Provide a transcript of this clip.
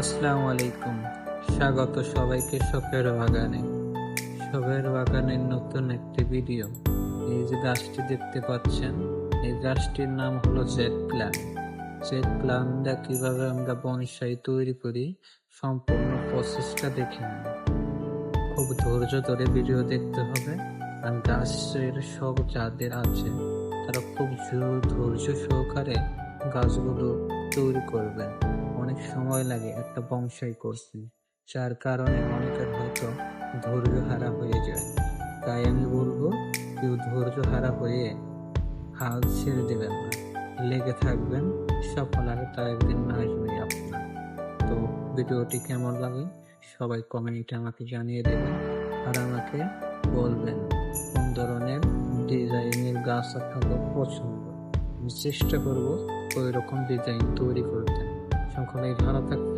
আসসালামু আলাইকুম। স্বাগত সবাইকে শখের বাগানে। শখের বাগানের নতুন একটি ভিডিও। এই যে গাছটি দেখতে পাচ্ছেন, এই গাছটির নাম হলো জেড প্ল্যান। জেড প্ল্যানটা কিভাবে আমরা বনসাই তৈরি করি, সম্পূর্ণ প্রসেসটা দেখে নিন। খুব ধৈর্য ধরে ভিডিও দেখতে হবে। আর গাছের শখ যাদের আছে তারা খুব ধৈর্য সহকারে গাছগুলো তৈরি করবেন। অনেক সময় লাগে একটা বংশাই করতে, যার কারণে অনেকের হয়তো ধৈর্য হারা হয়ে যায়। তাই আমি বলবো, কেউ ধৈর্য হারা হয়ে হাল ছেড়ে দেবেন না, লেগে থাকবেন। সফলতা একদিন আসবে আপনার। তো ভিডিওটি কেমন লাগে সবাই কমেন্টে আমাকে জানিয়ে দেবেন, আর আমাকে বলবেন কোন ধরনের ডিজাইনের গাছ আপনাদের পছন্দ। আমি চেষ্টা করব ওই রকম ডিজাইন তৈরি করতে। সকলেই ভালো থাকবেন।